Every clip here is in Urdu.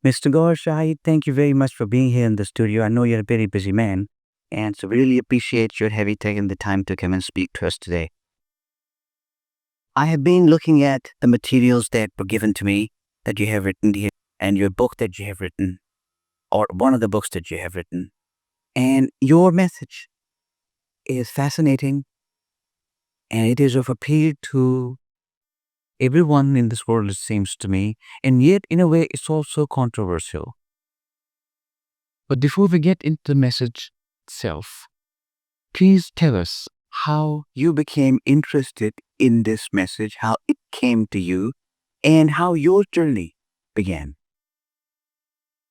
Mr. Gaur Shahid, thank you very much for being here in the studio. I know you're a very busy man, and so really appreciate your having taken the time to come and speak to us today. I have been looking at the materials that were given to me that you have written here, and your book that you have written, or one of the books that you have written. And your message is fascinating, and it is of appeal to everyone in this world, it seems to me, and yet, in a way, it's also controversial. But before we get into the message itself, please tell us how you became interested in this message, how it came to you, and how your journey began.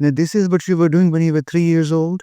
Now this is what you were doing when you were 3 years old?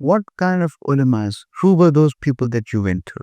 What kind of ulamas? Who were those people that you went to?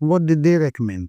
What did they recommend?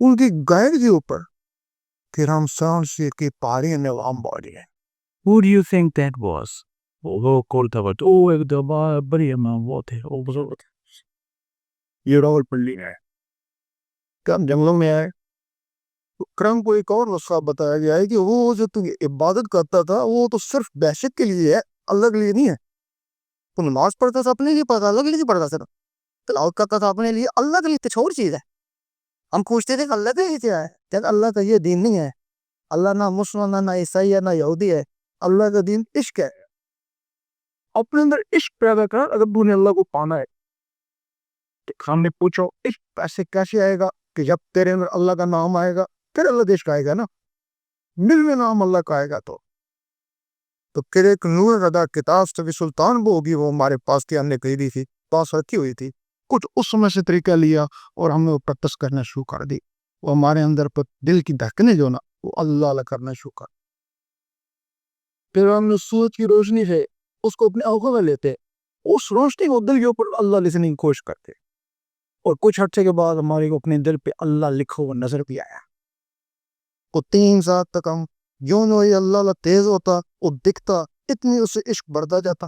ان کی گائر کے اوپر کہ ہم سان سے کی پاری نظام باڑی ہے. Who do you think that was? وہ کول تھا بٹ او ایک دبا بڑی امام وہ تھے وہ بزرگ تھے. یہ راول پلی ہے کہ ہم جنگلوں میں آئے تو کرم کو ایک اور نسخہ بتایا گیا ہے کہ وہ جو تو عبادت کرتا تھا وہ تو صرف دہشت کے لیے ہے, اللہ کے لیے نہیں ہے. تو نماز پڑھتا تھا اپنے لیے پڑھتا, اللہ کے لیے نہیں پڑھتا تھا. تلاوت کرتا تھا اپنے لیے, اللہ کے لیے کچھ اور چیز ہے. ہم پوچھتے تھے کہ اللہ کے لیے کیا ہے, کہ اللہ کا یہ دین نہیں ہے. اللہ نہ مسلمان نہ عیسائی ہے نہ یہودی ہے, اللہ کا دین عشق ہے. اپنے اندر عشق پیدا کر اگر تو نے اللہ کو پانا ہے. ہم نے پوچھو عشق پیسے کیسے آئے گا کہ جب تیرے اندر اللہ کا نام آئے گا پھر اللہ دیش کا آئے گا نا. دل میں نام اللہ کا آئے گا تو پھر ایک نور ادا کتاب سے سلطان وہ ہوگی, وہ ہمارے پاس کی ہم نے خریدی تھی, پاس رکھی ہوئی تھی. کچھ اس سمے سے طریقہ لیا اور ہم نے پریکٹس کرنا شروع کر دی. وہ ہمارے اندر پر دل کی دھڑکنیں جو نا وہ اللہ اللہ کرنا شروع کر. پھر ہم نے سورج کی روشنی ہے اس کو اپنے آنکھوں میں لیتے, اس روشنی کو دل کے اوپر اللہ لکھنے کی کوشش کرتے, اور کچھ عرصے کے بعد ہمارے کو اپنے دل پہ اللہ لکھو وہ نظر بھی آیا. وہ 3 سال تک ہم یوں نو اللہ اللہ تیز ہوتا وہ دکھتا, اتنی اس سے عشق بڑھتا جاتا.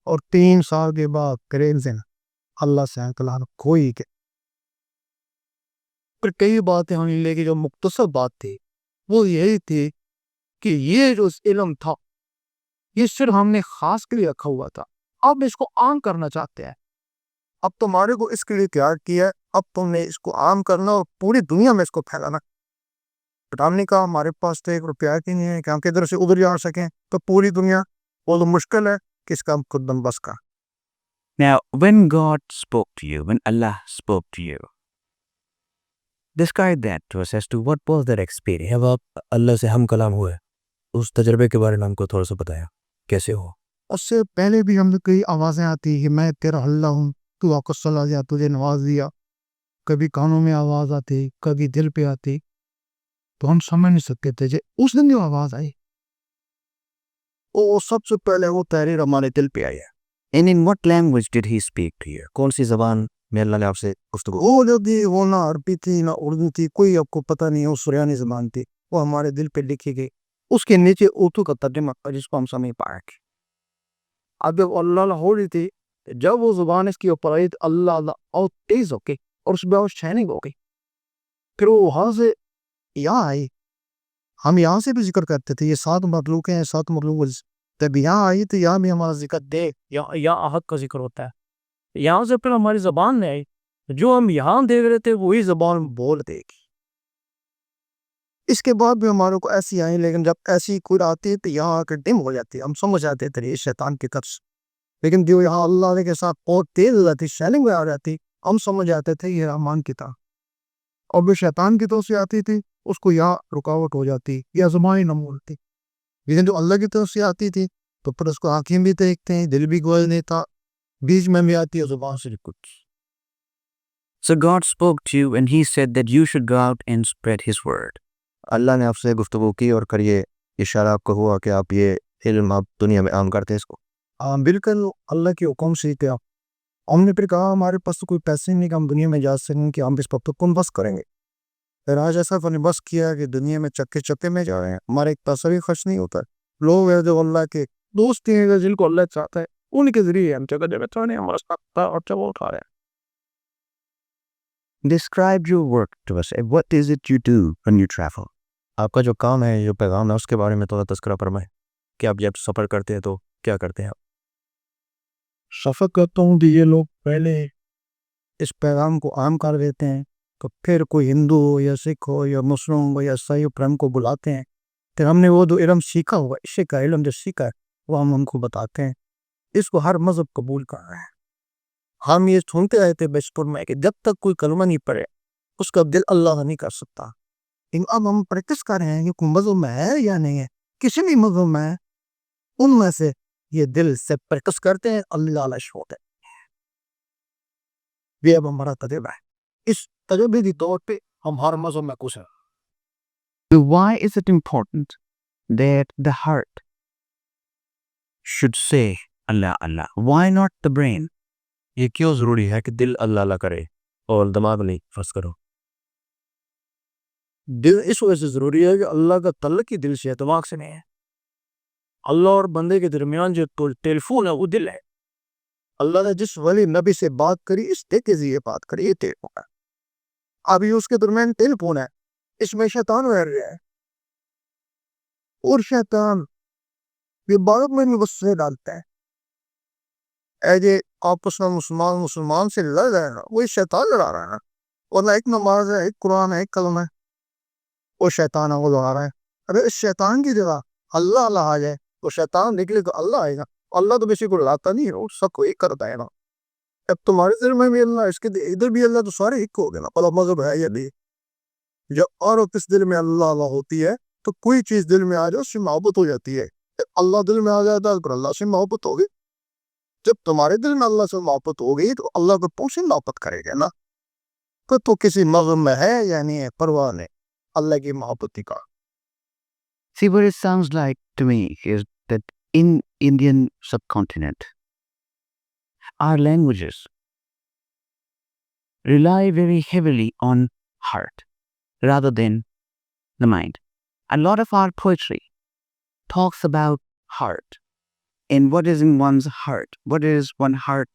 اور 3 سال کے بعد کریز دن اللہ سے کلام کوئی کہ پھر کئی باتیں ہونے لگی. جو مختصر بات تھی وہ یہی تھی کہ یہ جو علم تھا یہ صرف ہم نے خاص کے لیے رکھا ہوا تھا, اب اس کو عام کرنا چاہتے ہیں. اب تمہارے کو اس کے لیے تیار کیا ہے, اب تم نے اس کو عام کرنا اور پوری دنیا میں اس کو پھیلانا. بٹ ہم نے کہا ہمارے پاس تو 1 روپیہ کی نہیں ہے کہ ہم کدھر سے ادھر جا سکیں, تو پوری دنیا وہ تو مشکل ہے کہ اس کا ہم خود بندوبست کا. Now, when God spoke to you, when Allah spoke to you, describe that to us as to what was that experience. جب آپ اللہ سے ہم کلام ہوئے اس تجربے کے بارے میں ہم کو تھوڑا سا بتایا کیسے ہو. اس سے پہلے بھی ہم نے کئی آوازیں آتی کہ میں تیرا اللہ ہوں, تو واپس چلا جا, تجھے نواز دیا. کبھی کانوں میں آواز آتی, کبھی دل پہ آتی, تو ہم سمجھ نہیں سکتے تھے. اس دن جو آواز آئی وہ سب سے پہلے وہ تحریر ہمارے دل پہ آئی ہے. And in what language did he speak to you? کون سی زبان میں اللہ نے آپ سے گفتگو؟ وہ جو تھی وہ نہ عربی تھی نہ اردو تھی, کوئی آپ کو پتہ نہیں, وہ سریانی زبان تھی, وہ ہمارے دل پہ لکھی گئی. اس کے نیچے اردو کا ترجمہ جس کو ہم سمجھ پائے. اب جب اللہ اللہ ہو رہی تھی, جب وہ زبان اس کی اوپر آئی تو اللہ اللہ اور تیز ہو گئی اور اس میں شائننگ ہو گئی. پھر وہ وہاں سے یہاں آئی. ہم یہاں سے بھی ذکر کرتے تھے, یہ 7 مخلوق ہیں, 7 مخلوق. جب یہاں آئی تو یہاں بھی ہمارا ذکر دے, یا احد کا ذکر ہوتا ہے. یہاں سے پھر ہماری زبان میں آئی, جو ہم یہاں دیکھ رہے تھے وہی زبان بول دے گی. اس کے بعد بھی ہمارے کو ایسی آئی, لیکن جب ایسی کوئی آتی ہے تو یہاں آ کے ڈم ہو جاتی ہے. ہم سمجھ جاتے تھے یہ شیطان کی طرف, لیکن جو یہاں اللہ کے ساتھ بہت تیز ہو جاتی, شیلنگ میں آ جاتی, ہم سمجھ جاتے تھے یہ رحمان کی طرف. اور جو شیطان کی طرف سے آتی تھی اس کو یہاں رکاوٹ ہو جاتی یا زبان نہ بولتی. لیکن جو اللہ کی طرف سے آتی تھی تو پھر اس کو آنکھیں بھی دیکھتے ہیں, دل بھی گوئل نہیں تھا, بیچ میں بھی آتی ہے زبان سے کچھ. So God spoke to you and he said that you should go out and spread his word. اللہ نے آپ سے گفتگو کی اور پھر یہ اشارہ آپ کو ہوا کہ آپ یہ علم آپ دنیا میں عام کرتے اس کو. بالکل اللہ کے حکم سے کیا. ہم نے پھر کہا ہمارے پاس تو کوئی پیسے نہیں کہ ہم دنیا میں جا سکیں کہ ہم اس پر کون بس کریں گے. پھر آج ایسا فن بس کیا کہ دنیا میں چکے چکے میں جا رہے ہیں, ہمارے ایک پیسہ بھی خرچ نہیں ہوتا. لوگ ہیں جو اللہ کے دوست ہیں جن کو اللہ چاہتا ہے ان کے ذریعے ہم جگہ جگہ چاہنے ہمارا ساتھ اور جب اٹھا رہے ہیں. Describe your work to us. What is it you do when you travel? آپ کا جو کام ہے, جو پیغام ہے, اس کے بارے میں تھوڑا تذکرہ فرمائیں کہ آپ جب سفر کرتے ہیں تو کیا کرتے ہیں آپ. سفر کرتا ہوں کہ یہ لوگ پہلے اس پیغام کو عام کر دیتے ہیں, تو پھر کوئی ہندو ہو یا سکھ ہو یا مسلم ہو یا عیسائی ہو, پھر ہم کو بلاتے ہیں. پھر ہم نے وہ جو علم سیکھا ہوا, عشق کا علم جو سیکھا ہے وہ ہم ان کو بتاتے ہیں. اس کو ہر مذہب قبول کر رہا ہے. ہم یہ سنتے رہتے بچپن میں کہ جب تک کوئی کلمہ نہیں پڑھے اس کا دل اللہ نہیں کر سکتا. اب ہم پریکٹس کر رہے ہیں کہ کوئی مذہب میں ہے یا نہیں ہے, کسی بھی مذہب میں ان میں سے یہ دل سے پریکٹس کرتے ہیں, اللہ علیہ ہوتے ہیں. یہ اب ہمارا تجربہ ہے. اس تجربے کی طور پہ ہم ہر مذہب میں خوش ہیں. Why is it important that the heart should say Allah Allah? Why not the brain? یہ کیوں ضروری ہے کہ دل اللہ اللہ کرے اور دماغ نہیں فرض کرو. دل اس وجہ سے ضروری ہے کہ اللہ کا تعلق ہی دل سے ہے، دماغ سے نہیں ہے. اللہ اور بندے کے درمیان جو ٹیلی فون ہے وہ دل ہے. اللہ نے جس ولی نبی سے بات کری اس طریقے سے یہ بات کری، یہ ٹیلی فون ہے. ابھی اس کے درمیان ٹیلی فون ہے، اس میں شیطان رہ رہا ہے، اور شیطان یہ بات میں بھی وسوسے ڈالتا ہے. اے جے آپس میں مسلمان سے لڑ رہے ہیں نا، وہی شیطان لڑا رہا ہے نا. ورنہ ایک نماز ہے، ایک قرآن ہے، ایک کلمہ ہے، وہ شیطان وہ لڑا رہا ہے. ارے اس شیطان کی جگہ اللہ اللہ آ جائے تو شیطان نکلے تو اللہ آئے گا. اللہ تو کسی کو لاتا نہیں ہے، وہ سب کو ایک کرتا ہے نا. اب تمہارے دل میں بھی اللہ، اس کے ادھر بھی اللہ، تو سارے ایک ہو گئے نا. پلا مذہب ہے یا نہیں؟ جب اور کس دل میں اللہ اللہ ہوتی ہے تو کوئی چیز دل میں آ جائے اس سے محبت ہو جاتی ہے. اللہ دل میں آ جاتا ہے تو اللہ سے محبت ہوگی. جب تمہارے دل میں اللہ سے محبت ہو گئی تو اللہ کو تم سے محبت کرے گا نا. تو کسی مذہب میں ہے یا نہیں ہے، پرواہ نہیں، اللہ کی محبت کا. See, what it sounds like to me is that in Indian subcontinent, our languages rely very heavily on heart rather than the mind. A lot of our poetry talks about heart and what is in one's heart, what is one heart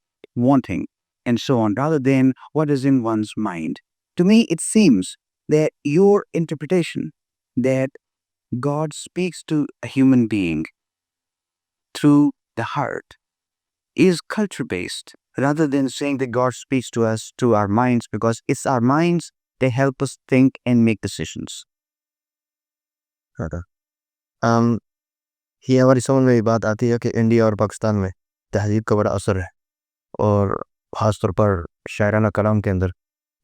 wanting, and so on, rather than what is in one's mind. To me, it seems that your interpretation that God speaks to a human being through the heart is culture-based, rather than saying that God speaks to us through our minds, because it's our minds that help us think and make decisions. یہ ہماری سمجھ میں یہ بات آتی ہے کہ انڈیا اور پاکستان میں تہذیب کا بڑا اثر ہے، اور خاص طور پر شاعرانہ کلام کے اندر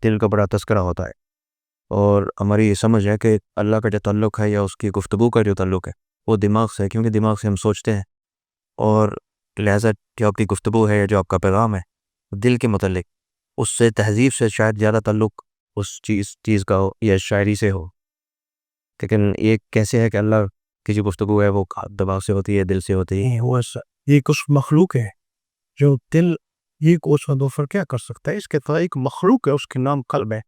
دل کا بڑا تذکرہ ہوتا ہے. اور ہماری یہ سمجھ ہے کہ اللہ کا جو تعلق ہے یا اس کی گفتگو کا جو تعلق ہے وہ دماغ سے ہے، کیونکہ دماغ سے ہم سوچتے ہیں، اور لہٰذا جو آپ کی گفتگو ہے یا جو آپ کا پیغام ہے دل کے متعلق، اس سے تہذیب سے شاید زیادہ تعلق اس چیز کا ہو یا شاعری سے ہو. لیکن یہ کیسے ہے کہ اللہ کی جو گفتگو ہے وہ دماغ سے ہوتی ہے، دل سے ہوتی ہے؟ یہ کچھ مخلوق ہے جو دل، یہ کوش و دوفر کیا کر سکتا ہے. اس کے تو ایک مخلوق ہے، اس کے نام قلب ہے.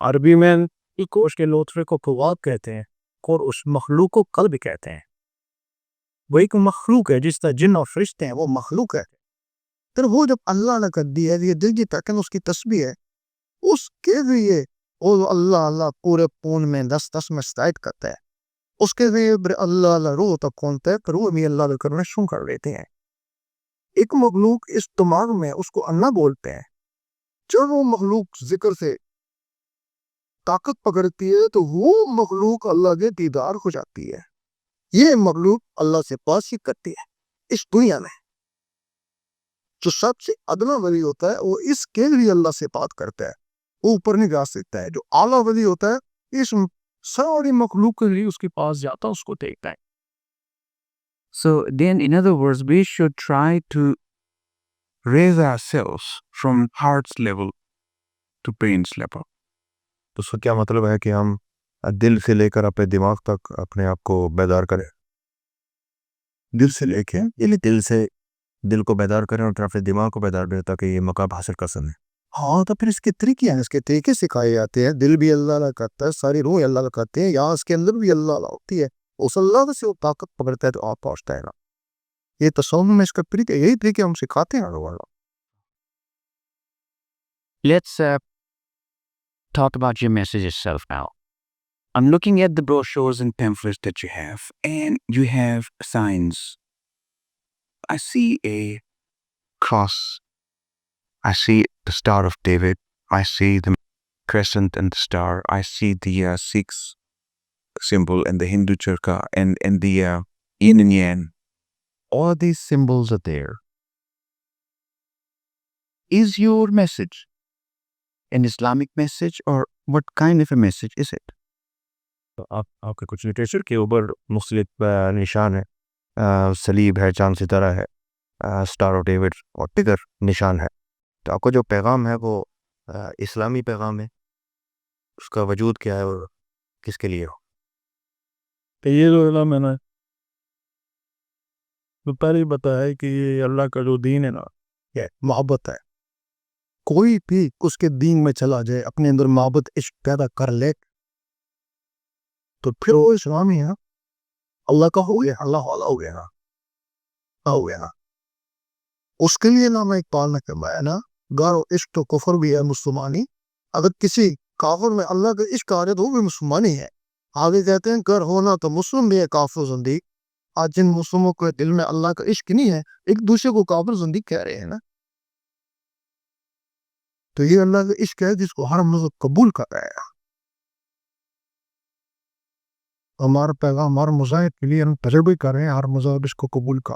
عربی میں کوش کے لوترے کو قوات کہتے ہیں اور اس مخلوق کو قلب کہتے ہیں. وہ ایک مخلوق ہے جس طرح جن اور فرشتے ہیں، وہ مخلوق ہے. پھر وہ جب اللہ نے کر دی ہے یہ دل کی تکن اس کی تسبیح ہے، اس کے لیے وہ اللہ اللہ پورے پون میں 10 میں ستائد کرتا ہے. اس کے لیے اللہ اللہ روح تک کونتا ہے، پر وہ بھی اللہ اللہ کرنا شروع کر لیتے ہیں. ایک مخلوق اس دماغ میں اس کو اللہ بولتے ہیں. جب وہ مخلوق ذکر سے طاقت پکڑتی ہے تو وہ مخلوق اللہ کے دیدار ہو جاتی ہے. یہ مخلوق اللہ سے بات چیت کرتی ہے. اس دنیا میں جو سب سے ادنا ولی ہوتا ہے وہ اس کے لیے اللہ سے بات کرتا ہے، وہ اوپر نہیں جا سکتا ہے. جو اعلیٰ ولی ہوتا ہے اس ساری مخلوق کے لیے اس کے پاس جاتا ہے، اس کو دیکھتا ہے. So then, in other words, we should try to raise ourselves from heart's level to brain's level. تو اس کا کیا مطلب ہے کہ ہم دل سے لے کر اپنے دماغ تک اپنے آپ کو بیدار کریں؟ دل سے لے کے یعنی دل کو بیدار کریں اور اپنے دماغ کو بیدار کریں تاکہ یہ مقام حاصل کر سکیں. ہاں، تو پھر اس کے طریقے ہیں، اس کے طریقے سکھائے جاتے ہیں. دل بھی اللہ اللہ کرتا ہے، ساری روح اللہ اللہ کرتے ہیں، یہاں اس کے اندر بھی اللہ اللہ ہوتی ہے. اس اللہ سے وہ طاقت پکڑتا ہے تو آپ پہنچتا ہے نا. یہ تصور میں اس کا طریقہ، یہی طریقے ہم سکھاتے ہیں. Let's talk about your message itself now. I'm looking at the brochures and pamphlets that you have, and you have signs. I see a cross. I see the Star of David. I see the crescent and the star. I see the Sikh symbol and the Hindu charkha and the yin and yang. All these symbols are there. Is your message an Islamic message, or what kind of a message is it? آپ کے کچھ لٹریچر کے اوپر مختلف نشان ہے، صلیب ہے، چاند ستارہ ہے، اسٹار آف ڈیوڈ اور دیگر نشان ہے. تو آپ کا جو پیغام ہے وہ اسلامی پیغام ہے، اس کا وجود کیا ہے اور کس کے لیے ہو؟ تو یہ جو اللہ میں نے تو پہلے بتایا ہے کہ یہ اللہ کا جو دین ہے نا، یہ محبت ہے. کوئی بھی اس کے دین میں چلا جائے اپنے اندر محبت عشق پیدا کر لے تو پھر وہ اسلامی ہے، اللہ کا ہو گیا، اللہ والا ہو گیا نا۔ اس کے لیے نام ایک پالنا کروایا نا، گار و عشق تو کفر بھی ہے مسلمانی۔ اگر کسی کافر میں اللہ کا عشق آ جائے تو وہ بھی مسلمانی ہے۔ آگے کہتے ہیں گر ہونا تو مسلم بھی ہے کافر زندگی۔ آج جن مسلموں کے دل میں اللہ کا عشق نہیں ہے ایک دوسرے کو کافر زندگی کہہ رہے ہیں نا، تو یہ اللہ کا عشق ہے جس کو ہر مذہب قبول کر رہا ہے۔ ہمارا پیغام ہر مذہب کے لیے ہم تجربے کر رہے ہیں، ہر مذہب اس کو قبول کا